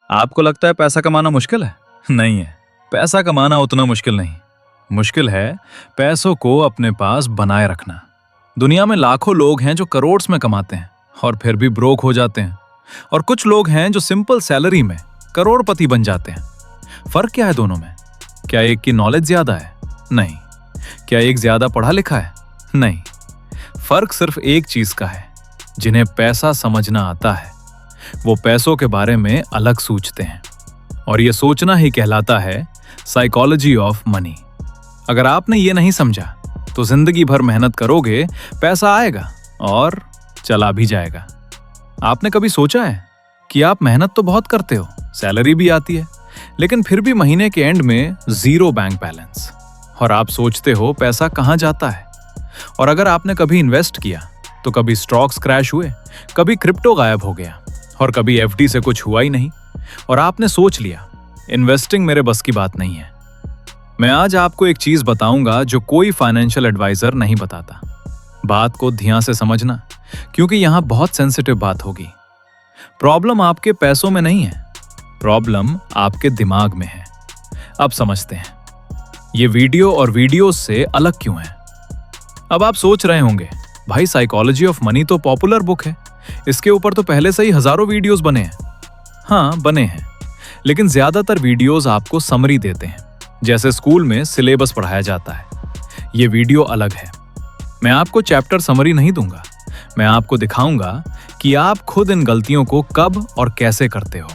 आपको लगता है पैसा कमाना मुश्किल है? नहीं है। पैसा कमाना उतना मुश्किल नहीं। मुश्किल है पैसों को अपने पास बनाए रखना। दुनिया में लाखों लोग हैं जो करोड़्स में कमाते हैं और फिर भी ब्रोक हो जाते हैं, और कुछ लोग हैं जो सिंपल सैलरी में करोड़पति बन जाते हैं। फर्क क्या है दोनों में? क्या एक की नॉलेज ज्यादा है? नहीं। क्या एक ज्यादा पढ़ा लिखा है? नहीं। फर्क सिर्फ एक चीज का है, जिन्हें पैसा समझना आता है वो पैसों के बारे में अलग सोचते हैं, और यह सोचना ही कहलाता है साइकोलॉजी ऑफ मनी। अगर आपने ये नहीं समझा तो जिंदगी भर मेहनत करोगे, पैसा आएगा और चला भी जाएगा। आपने कभी सोचा है कि आप मेहनत तो बहुत करते हो, सैलरी भी आती है, लेकिन फिर भी महीने के एंड में जीरो बैंक बैलेंस, और आप सोचते हो पैसा कहां जाता है? और अगर आपने कभी इन्वेस्ट किया तो कभी स्टॉक्स क्रैश हुए, कभी क्रिप्टो गायब हो गया, और कभी एफडी से कुछ हुआ ही नहीं, और आपने सोच लिया इन्वेस्टिंग मेरे बस की बात नहीं है। मैं आज आपको एक चीज बताऊंगा जो कोई फाइनेंशियल एडवाइजर नहीं बताता। बात को ध्यान से समझना, क्योंकि यहां बहुत सेंसिटिव बात होगी। प्रॉब्लम आपके पैसों में नहीं है, प्रॉब्लम आपके दिमाग में है। अब समझते हैं ये वीडियो और वीडियोस से अलग क्यों है। अब आप सोच रहे होंगे, भाई साइकोलॉजी ऑफ मनी तो पॉपुलर बुक है, इसके ऊपर तो पहले से ही हजारों वीडियोस बने हैं। हाँ, बने हैं, लेकिन ज्यादातर वीडियोस आपको समरी देते हैं, जैसे स्कूल में सिलेबस पढ़ाया जाता है। ये वीडियो अलग है। मैं आपको चैप्टर समरी नहीं दूंगा, मैं आपको दिखाऊंगा कि आप खुद इन गलतियों को कब और कैसे करते हो।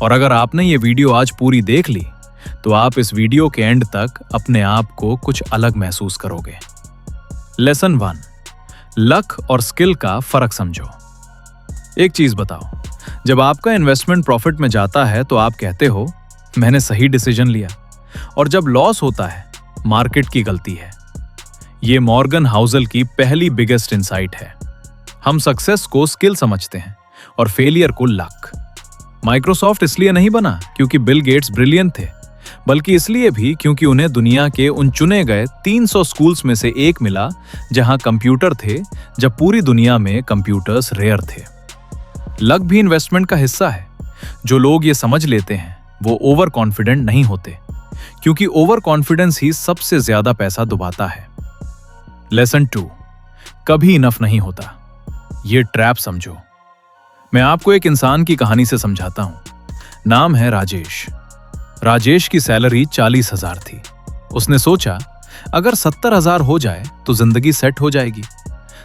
और अगर आपने ये वीडियो आज पूरी देख ली तो आप इस वीडियो के एंड तक अपने आप को कुछ अलग महसूस करोगे। लेसन 1, लक और स्किल का फर्क समझो। एक चीज बताओ, जब आपका इन्वेस्टमेंट प्रॉफिट में जाता है तो आप कहते हो मैंने सही डिसीजन लिया, और जब लॉस होता है मार्केट की गलती है। यह मॉर्गन हाउसल की पहली बिगेस्ट इनसाइट है। हम सक्सेस को स्किल समझते हैं और फेलियर को लक। माइक्रोसॉफ्ट इसलिए नहीं बना क्योंकि बिल गेट्स ब्रिलियंट थे, बल्कि इसलिए भी क्योंकि उन्हें दुनिया के उन चुने गए 300 स्कूल्स में से एक मिला जहां कंप्यूटर थे, जब पूरी दुनिया में कंप्यूटर्स रेयर थे। लक भी इन्वेस्टमेंट का हिस्सा है। जो लोग ये समझ लेते हैं वो ओवर कॉन्फिडेंट नहीं होते, क्योंकि ओवर कॉन्फिडेंस ही सबसे ज्यादा पैसा डुबाता है। लेसन 2, कभी इनफ नहीं होता। ये ट्रैप समझो। मैं आपको एक इंसान की कहानी से समझाता हूं। नाम है राजेश। राजेश की सैलरी 40,000 थी। उसने सोचा अगर 70,000 हो जाए तो जिंदगी सेट हो जाएगी।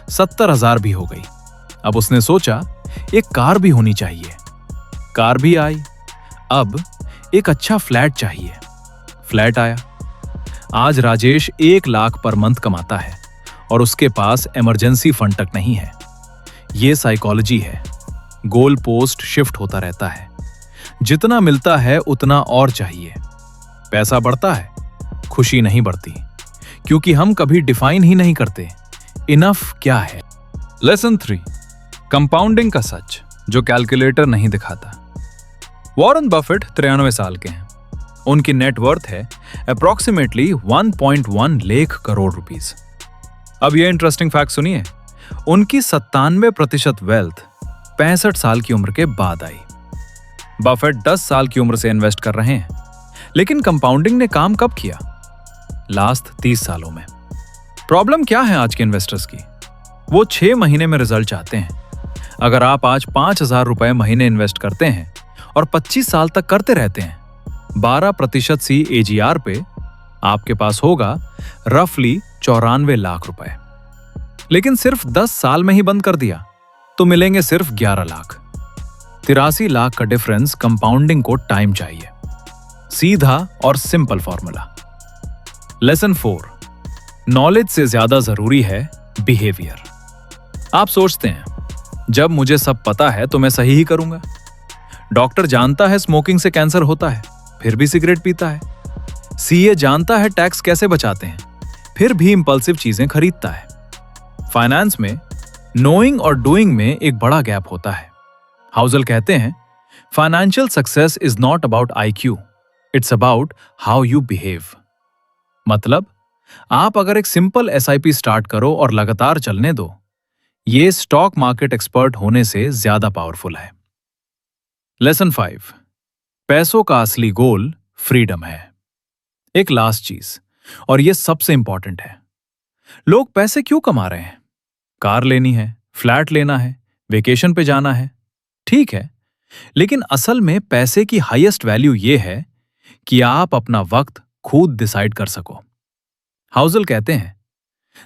70,000 भी हो गई। अब उसने सोचा एक कार भी होनी चाहिए। कार भी आई। अब एक अच्छा फ्लैट चाहिए। फ्लैट आया। आज राजेश 1 लाख पर मंथ कमाता है और उसके पास इमरजेंसी फंड तक नहीं है। यह साइकोलॉजी है। गोल पोस्ट शिफ्ट होता रहता है। जितना मिलता है उतना और चाहिए। पैसा बढ़ता है, खुशी नहीं बढ़ती, क्योंकि हम कभी डिफाइन ही नहीं करते इनफ क्या है। लेसन 3, कंपाउंडिंग का सच जो कैलकुलेटर नहीं दिखाता। वॉरेन बफेट 93 साल के हैं। उनकी नेटवर्थ है अप्रॉक्सीमेटली 1.1 लाख करोड़ रुपीस। अब यह इंटरेस्टिंग फैक्ट सुनिए, उनकी 97% वेल्थ 65 साल की उम्र के बाद आई। बफेट 10 साल की उम्र से इन्वेस्ट कर रहे हैं, लेकिन कंपाउंडिंग ने काम कब किया? लास्ट 30 सालों में। प्रॉब्लम क्या है आज के इन्वेस्टर्स की? वो 6 महीने में रिजल्ट चाहते हैं। अगर आप आज 5,000 रुपए महीने इन्वेस्ट करते हैं और 25 साल तक करते रहते हैं, 12% सी एजीआर पे आपके पास होगा रफली 94 लाख रुपए। लेकिन सिर्फ 10 साल में ही बंद कर दिया तो मिलेंगे सिर्फ 11 लाख। 83 लाख का डिफरेंस। कंपाउंडिंग को टाइम चाहिए। सीधा और सिंपल फॉर्मूला। लेसन 4, नॉलेज से ज्यादा जरूरी है बिहेवियर। आप सोचते हैं जब मुझे सब पता है तो मैं सही ही करूंगा। डॉक्टर जानता है स्मोकिंग से कैंसर होता है, फिर भी सिगरेट पीता है। सीए जानता है टैक्स कैसे बचाते हैं, फिर भी इंपल्सिव चीजें खरीदता है। फाइनेंस में नोइंग और डूइंग में एक बड़ा गैप होता है। हाउसल कहते हैं financial success is not about IQ, it's about how you behave. मतलब आप अगर एक सिंपल SIP स्टार्ट करो और लगातार चलने दो, ये स्टॉक मार्केट एक्सपर्ट होने से ज्यादा पावरफुल है। लेसन 5, पैसों का असली गोल फ्रीडम है। एक लास्ट चीज, और यह सबसे इंपॉर्टेंट है। लोग पैसे क्यों कमा रहे हैं? कार लेनी है, फ्लैट लेना है, वेकेशन पे जाना है। ठीक है, लेकिन असल में पैसे की हाईएस्ट वैल्यू यह है कि आप अपना वक्त खुद डिसाइड कर सको। हाउसल कहते हैं,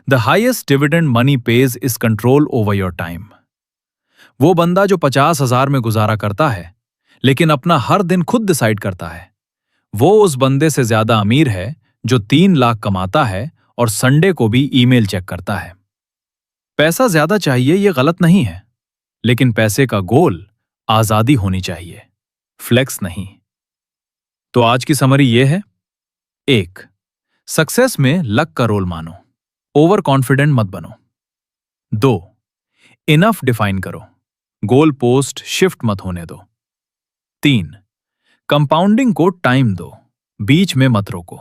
the highest dividend money page is control over your time. वो बंदा जो 50,000 में गुजारा करता है लेकिन अपना हर दिन खुद डिसाइड करता है, वो उस बंदे से ज्यादा अमीर है जो 3 लाख कमाता है और संडे को भी ईमेल चेक करता है। पैसा ज्यादा चाहिए ये गलत नहीं है, लेकिन पैसे का गोल आजादी होनी चाहिए, फ्लेक्स नहीं। तो आज की समरी यह है: 1. सक्सेस में लक का रोल मानो, ओवर कॉन्फिडेंट मत बनो। 2. इनफ डिफाइन करो, गोल पोस्ट शिफ्ट मत होने दो। 3. कंपाउंडिंग को टाइम दो, बीच में मत रोको।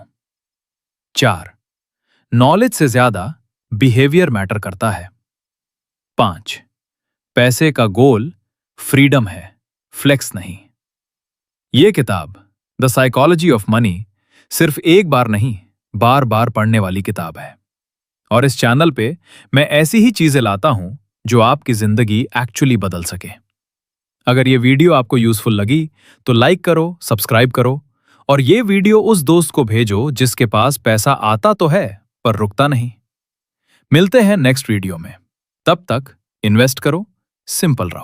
4. नॉलेज से ज्यादा बिहेवियर मैटर करता है। 5. पैसे का गोल फ्रीडम है, फ्लेक्स नहीं। यह किताब द साइकोलॉजी ऑफ मनी सिर्फ एक बार नहीं, बार बार पढ़ने वाली किताब है। और इस चैनल पे मैं ऐसी ही चीजें लाता हूं जो आपकी जिंदगी एक्चुअली बदल सके। अगर ये वीडियो आपको यूजफुल लगी तो लाइक करो, सब्सक्राइब करो, और ये वीडियो उस दोस्त को भेजो जिसके पास पैसा आता तो है पर रुकता नहीं। मिलते हैं नेक्स्ट वीडियो में। तब तक इन्वेस्ट करो, सिंपल रहो।